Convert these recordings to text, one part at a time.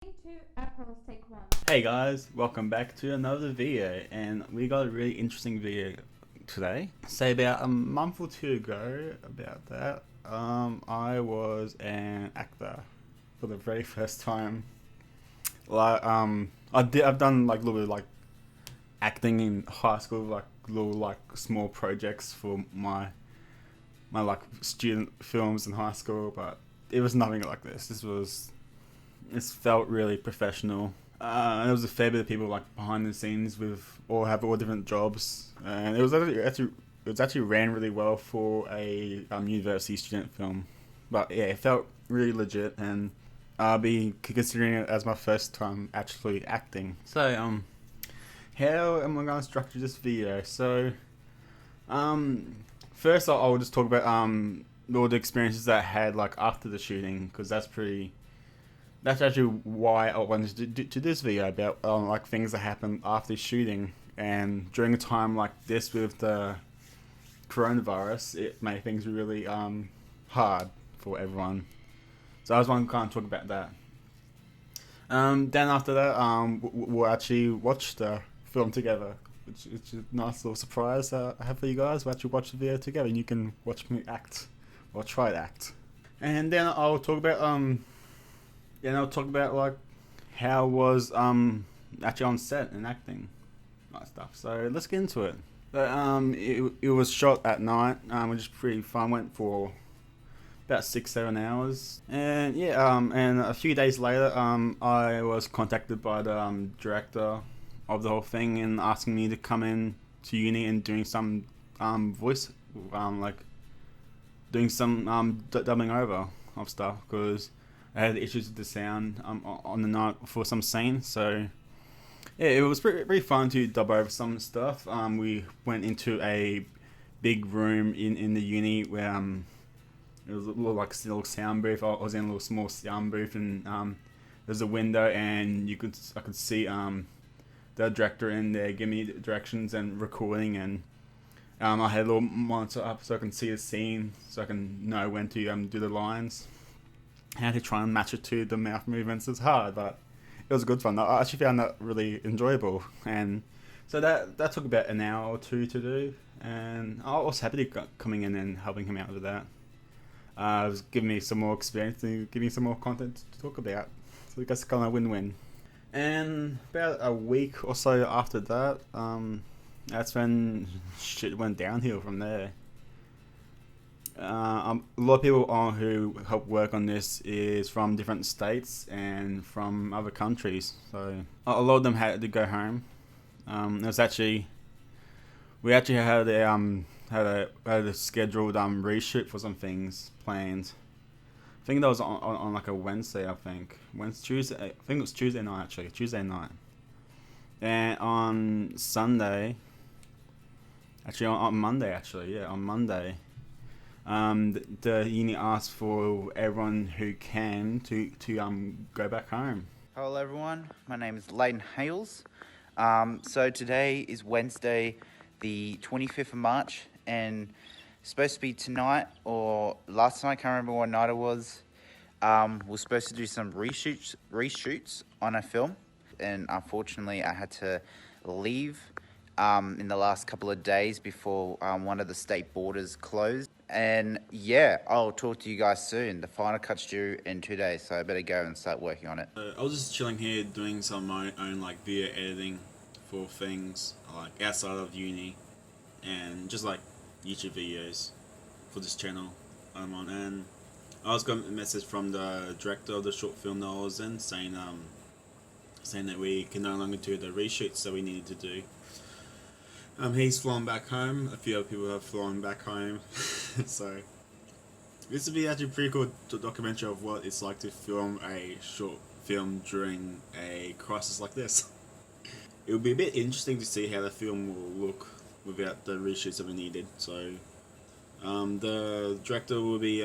To Apples take one. Hey guys, welcome back to another video, and we got a really interesting video today. Say about a month or two ago, about that, I was an actor for the very first time. I've done like a little bit of, like acting in high school, like little like small projects for my like student films in high school, but it was nothing like this. This felt really professional. There was a fair bit of people like behind the scenes with all different jobs, and it was actually ran really well for a university student film. But yeah, it felt really legit, and I'll be considering it as my first time actually acting. So how am I going to structure this video? So first I'll just talk about all the experiences that I had like after the shooting, because that's actually why I wanted to do this video about like things that happened after shooting, and during a time like this with the coronavirus, it made things really hard for everyone. So I was want to kind of talk about that. Then after that, we'll actually watch the film together, which is a nice little surprise I have for you guys. We'll actually watch the video together, and you can watch me act or try to act. And then I'll talk about like how it was actually on set and acting, that stuff. So let's get into it. But it was shot at night, which is pretty fun. Went for about 6-7 hours, and yeah, and a few days later, I was contacted by the director of the whole thing and asking me to come in to uni and doing some voice, like doing some dubbing over of stuff, because I had issues with the sound on the night for some scenes. So yeah, it was pretty fun to dub over some stuff. We went into a big room in the uni where it was a little sound booth. I was in a little small sound booth, and there's a window, and I could see the director in there giving me directions and recording, and I had a little monitor up so I can see the scene, so I can know when to do the lines. How to try and match it to the mouth movements is hard, but it was good fun. I actually found that really enjoyable, and so that took about an hour or two to do, and I was happy to coming in and helping him out with that. It was giving me some more experience and giving me some more content to talk about, so I guess kind of win-win. And about a week or so after that, that's when shit went downhill from there. A lot of people who help work on this is from different states and from other countries, so a lot of them had to go home. It was actually we actually had a scheduled reshoot for some things planned. I think that was on like a Wednesday. Tuesday. I think it was Tuesday night, actually. Tuesday night, and on Sunday. Actually, on Monday. Actually, yeah, on Monday. The uni asked for everyone who can to go back home. Hello everyone, my name is Leighton Hales. So today is Wednesday the 25th of March, and it's supposed to be tonight or last night, I can't remember what night it was. We're supposed to do some reshoots on a film, and unfortunately I had to leave in the last couple of days before one of the state borders closed. And yeah, I'll talk to you guys soon. The final cut's due in 2 days, so I better go and start working on it. I was just chilling here doing some of my own like video editing for things like outside of uni, and just like YouTube videos for this channel I'm on. And I was got a message from the director of the short film that I was in saying that we can no longer do the reshoots that we needed to do. He's flown back home. A few other people have flown back home. So this would be actually a pretty cool documentary of what it's like to film a short film during a crisis like this. It would be a bit interesting to see how the film will look without the reshoots that we needed. So the director will be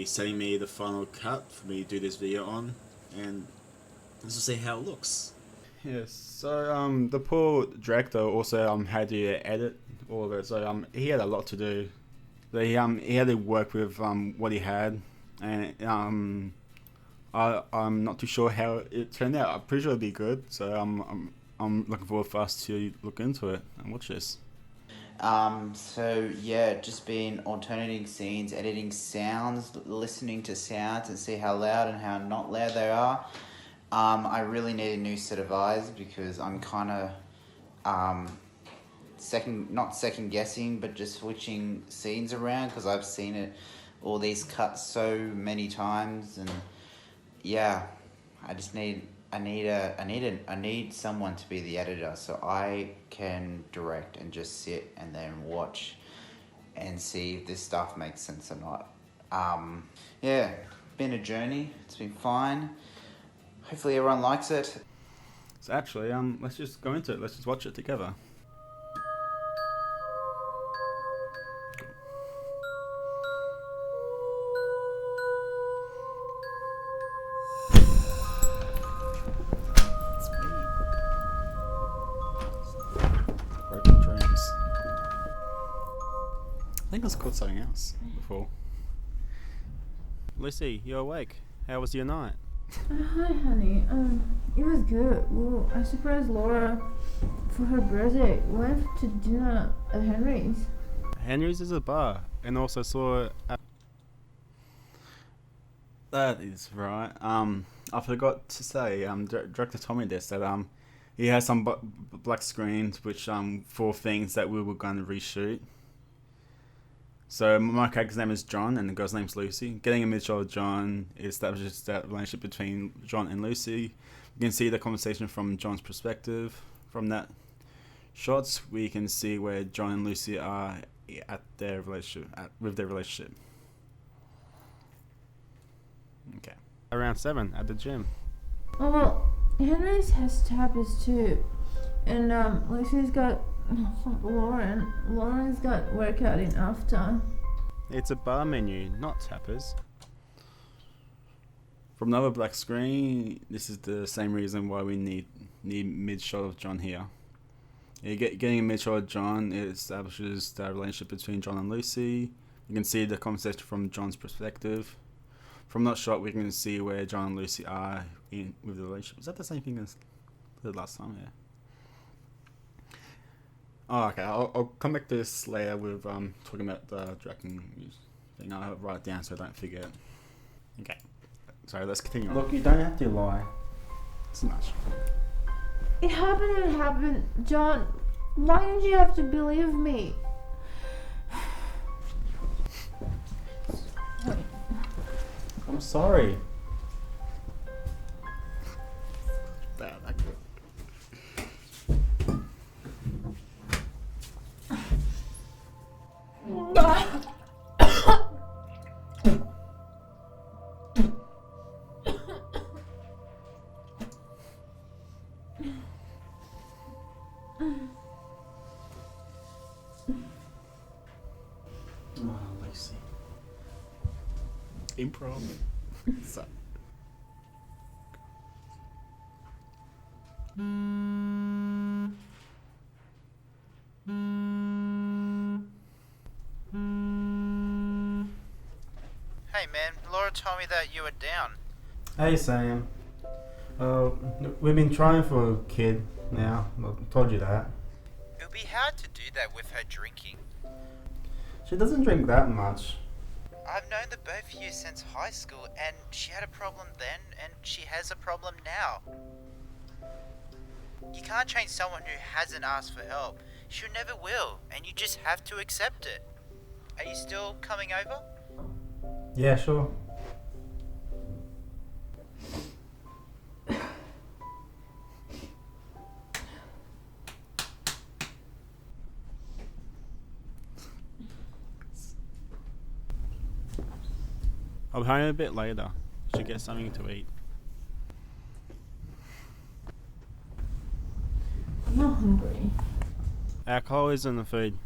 sending me the final cut for me to do this video on, and let's just see how it looks. Yes, so the poor director also had to edit all of it, so he had a lot to do. So he had to work with what he had, and I'm not too sure how it turned out. I'm pretty sure it'll be good. So I'm looking forward for us to look into it and watch this. So yeah, just been alternating scenes, editing sounds, listening to sounds and see how loud and how not loud they are. I really need a new set of eyes because I'm kind of not second guessing, but just switching scenes around because I've seen all these cuts so many times, and yeah, I need someone to be the editor so I can direct and just sit and then watch and see if this stuff makes sense or not. Yeah, been a journey. It's been fine. Hopefully everyone likes it. So actually, let's just go into it. Let's just watch it together. Broken dreams. I think it's called something else before. Lucy, you're awake. How was your night? Hi, honey. It was good. Well, I surprised Laura for her birthday. We went to dinner at Henry's. Henry's is a bar, and also saw. That is right. I forgot to say. Director told me this that he has some black screens which for things that we were going to reshoot. So my character's name is John, and the girl's name's Lucy. Getting a mid-shot of John establishes that relationship between John and Lucy. You can see the conversation from John's perspective. From that shots, we can see where John and Lucy are at their relationship, with their relationship. Okay. Around 7 at the gym. Oh, well, Henry's has tapas too. And Lucy's got Lauren. Lauren's got workout in after. It's a bar menu, not tapas. From another black screen, this is the same reason why we need mid-shot of John here. Getting a mid-shot of John, it establishes the relationship between John and Lucy. You can see the conversation from John's perspective. From that shot, we can see where John and Lucy are with the relationship. Is that the same thing as the last time? Yeah. Oh, okay. I'll come back to this later with talking about the directing thing. I'll write it down so I don't forget. Okay. Sorry, let's continue on. Look, you don't have to lie. It's much. It happened. John, why didn't you have to believe me? I'm sorry. Bad. Oh, Lucy. Improv. So. Hey man, Laura told me that you were down. Hey Sam. We've been trying for a kid now. I told you that. It would be hard to do that with her drinking. She doesn't drink that much. I've known the both of you since high school, and she had a problem then, and she has a problem now. You can't change someone who hasn't asked for help. She never will, and you just have to accept it. Are you still coming over? Yeah, sure. I'll be home a bit later. Should get something to eat. I'm not hungry. Alcohol is in the food.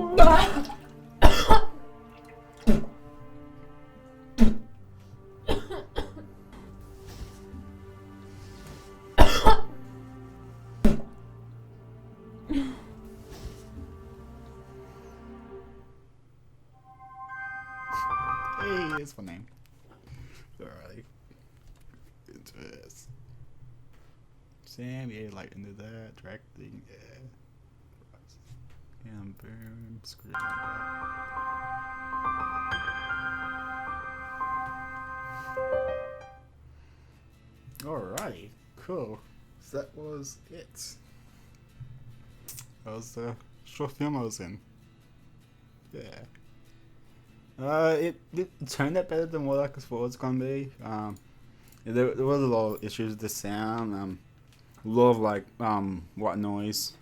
Hey, it's my name. Alrighty. Into this. Sam, yeah, like into that, directing, yeah. And boom, screen. Alrighty, cool. So that was it. That was the short film I was in. Yeah. It turned out better than what I thought it was gonna be. There was a lot of issues with the sound. A lot of like white noise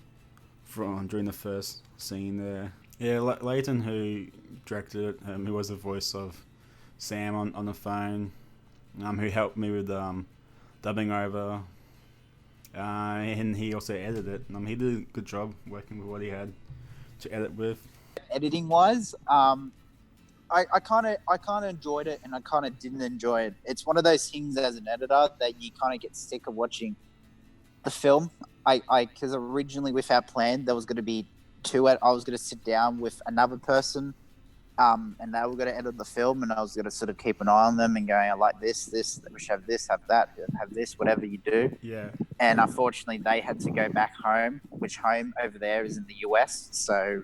from during the first scene there. Yeah, Leighton, who directed it, who was the voice of Sam on the phone, who helped me with dubbing over, and he also edited it. He did a good job working with what he had to edit with. Editing wise, I kind of enjoyed it and I kind of didn't enjoy it. It's one of those things as an editor that you kind of get sick of watching the film. Because originally with our plan there was going to be two. I was going to sit down with another person, and they were going to edit the film, and I was going to sort of keep an eye on them and going, I like this, we should have this, have that, have this, whatever you do. Yeah. And unfortunately, they had to go back home, which home over there is in the US. So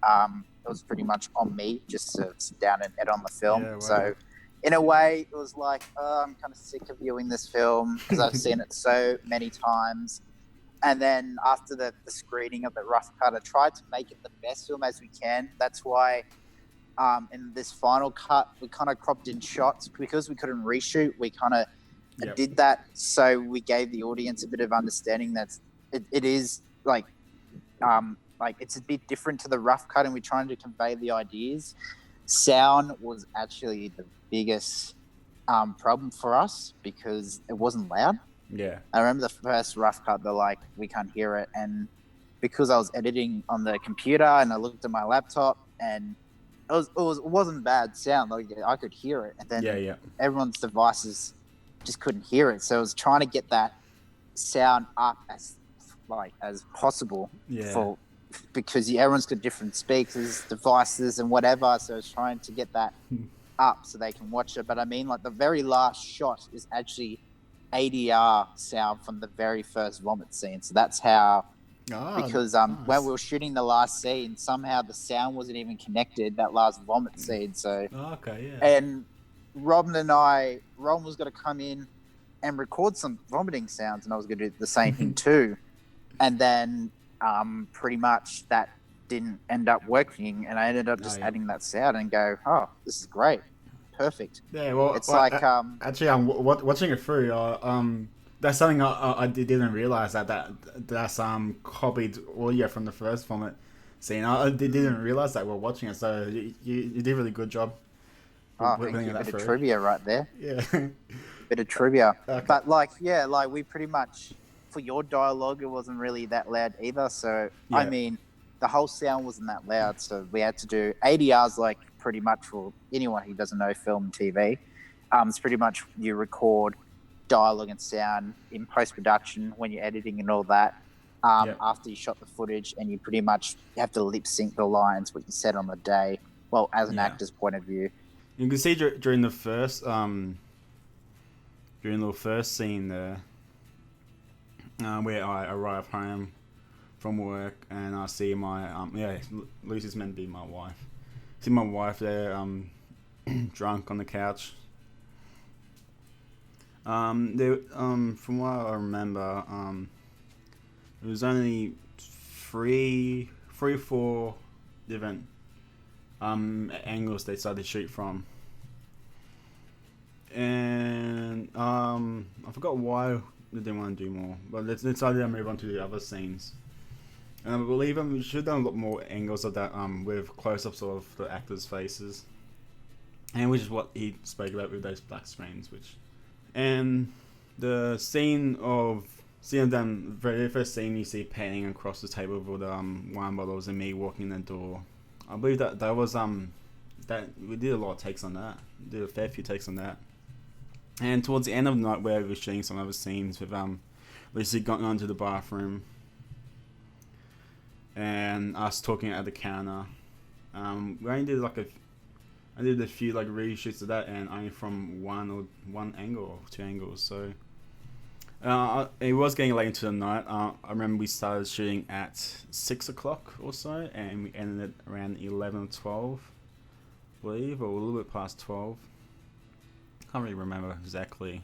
it was pretty much on me just to sit down and edit on the film. Yeah, wow. So in a way, it was like, I'm kind of sick of viewing this film because I've seen it so many times. And then after the screening of the rough cut, I tried to make it the best film as we can. That's why in this final cut, we kind of cropped in shots because we couldn't reshoot. We kind of did that so we gave the audience a bit of understanding that it is like it's a bit different to the rough cut, and we're trying to convey the ideas. Sound was actually the biggest problem for us because it wasn't loud. Yeah. I remember the first rough cut, they're like, we can't hear it. And because I was editing on the computer and I looked at my laptop and it wasn't bad sound. Like I could hear it. And then everyone's devices just couldn't hear it. So I was trying to get that sound up as possible because everyone's got different speakers, devices and whatever. So I was trying to get that up so they can watch it. But I mean, like the very last shot is actually ADR sound from the very first vomit scene. So that's how, because nice. when we were shooting the last scene, somehow the sound wasn't even connected, that last vomit scene. So and Ron was going to come in and record some vomiting sounds, and I was going to do the same thing too. And then pretty much that didn't end up working, and I ended up just adding that sound and go, oh, this is great. Perfect. Yeah, well, it's actually, I'm watching it through. That's something I didn't realize that's copied audio from the first vomit scene. I didn't realize that while watching it. So you did a really good job. Oh, thank you. Bit of trivia right there. Yeah. Bit of trivia. Okay. But we pretty much, for your dialogue, it wasn't really that loud either. So I mean, the whole sound wasn't that loud. So we had to do ADRs pretty much for anyone who doesn't know film and TV. It's pretty much you record dialogue and sound in post-production when you're editing and all that after you shot the footage, and you pretty much have to lip sync the lines what you said on the day, well, as an actor's point of view. You can see during the first scene there where I arrive home from work and I see my Lucy's meant to be my wife. See my wife there, drunk on the couch. From what I remember, it was only three, 4 different angles they decided to shoot from, and I forgot why they didn't want to do more, but they decided to move on to the other scenes. And I believe we should have done a lot more angles of that with close-ups of the actors' faces, and which is what he spoke about with those black screens. And the scene of them, very first scene you see panning across the table with the wine bottles and me walking in the door. I believe that was that we did a lot of takes on that. Did a fair few takes on that. And towards the end of the night, where we were shooting some other scenes with Lucy going on to the bathroom and us talking at the counter. We only did I did a few like reshoots of that, and only from one angle or two angles. So it was getting late into the night. I remember we started shooting at 6 o'clock or so, and we ended it around 11 or 12, I believe, or a little bit past 12. Can't really remember exactly.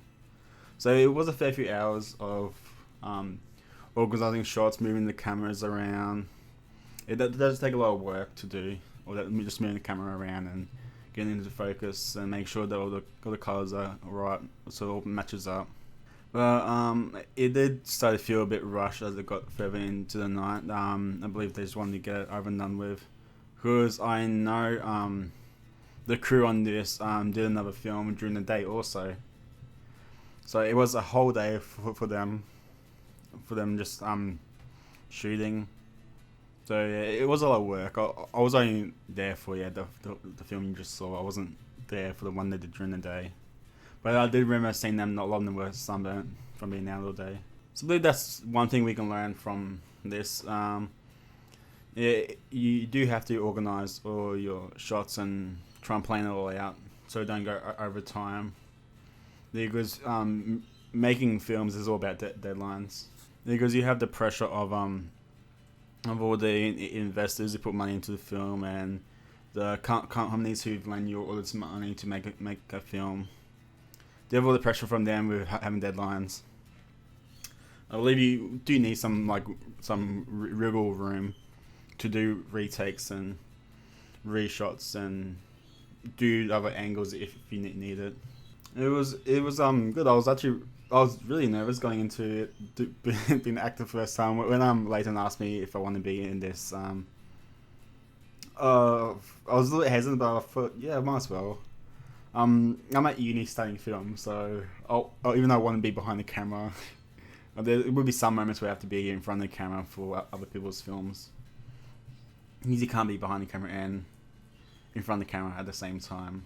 So it was a fair few hours of organizing shots, moving the cameras around. It does take a lot of work to do, or just moving the camera around and getting into focus and make sure that all the colors are right, so it all matches up. But it did start to feel a bit rushed as it got further into the night. I believe they just wanted to get it over and done with, because I know the crew on this did another film during the day also. So it was a whole day for them just shooting. So yeah, it was a lot of work. I was only there for the film you just saw. I wasn't there for the one they did during the day. But I did remember seeing them. Not a lot of them were sunburnt from being out all day. So I believe that's one thing we can learn from this. You do have to organise all your shots and try and plan it all out so don't go over time. Because making films is all about deadlines. Because you have the pressure of all the investors who put money into the film and the companies who've lent you all this money to make a film. They have all the pressure from them with having deadlines. I believe you do need some wriggle room to do retakes and reshots and do other angles if you need it. It was good. I was really nervous going into it, being an actor for the first time. When Leighton asked me if I want to be in this, I was a little hesitant, but I thought, yeah, I might as well. I'm at uni studying film, so even though I want to be behind the camera, there will be some moments where I have to be in front of the camera for other people's films. You can't be behind the camera and in front of the camera at the same time.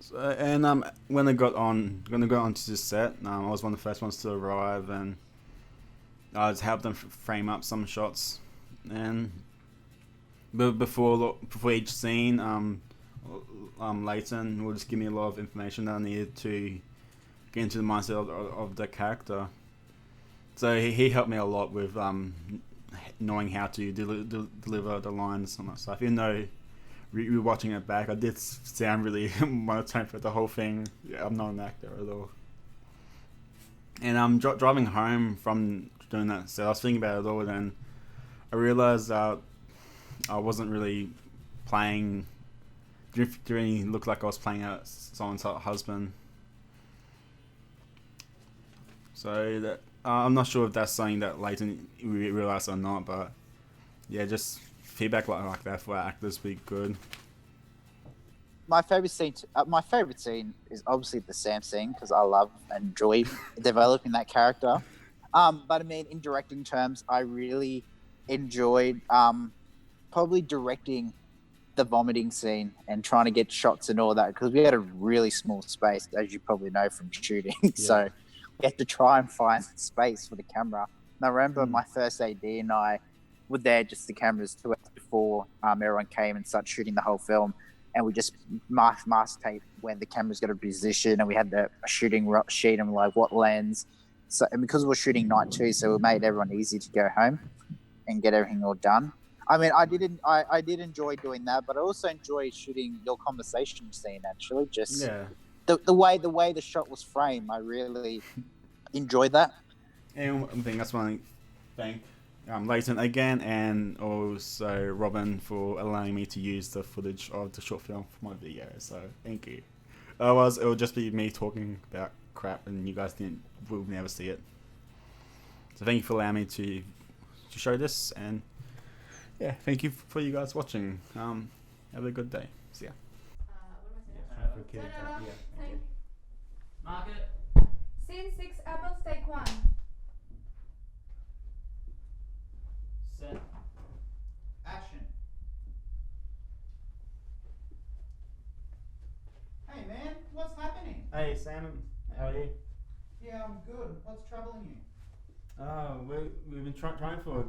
So, and when I got onto the set, I was one of the first ones to arrive, and I just helped them frame up some shots. And before each scene, Leighton will just give me a lot of information that I needed to get into the mindset of the character. So he helped me a lot with knowing how to deliver the lines and that stuff. Even though re-watching it back, I did sound really monotone for the whole thing. Yeah, I'm not an actor at all. And driving home from doing that set, I was thinking about it all, and then I realised I wasn't really playing. Didn't look like I was playing someone's husband. So that I'm not sure if that's something that Leighton realised or not, but yeah, just feedback like that for actors would be good. My favorite scene is obviously the Sam scene, because I love and enjoy developing that character. But I mean, in directing terms, I really enjoyed probably directing the vomiting scene and trying to get shots and all that, because we had a really small space, as you probably know from shooting. Yeah. So we had to try and find space for the camera. And I remember my first AD and I were there, just the cameras 2 hours before everyone came and started shooting the whole film. And we just mask tape when the camera's got a position, and we had a shooting sheet and like what lens. So, and because we were shooting night too, so it made everyone easy to go home and get everything all done. I mean, I did enjoy doing that, but I also enjoy shooting your conversation scene. Actually, just the way the shot was framed, I really enjoyed that. And I think that's one thing. Leighton again, and also Robin for allowing me to use the footage of the short film for my video. So thank you. Otherwise, it would just be me talking about crap, and you guys will never see it. So thank you for allowing me to show this, and yeah, thank you for you guys watching. Have a good day. See ya. Market. Scene 6, apples, take 1. Set. Action. Hey, Sam, how are you? Yeah, I'm good. What's troubling you? We've been trying for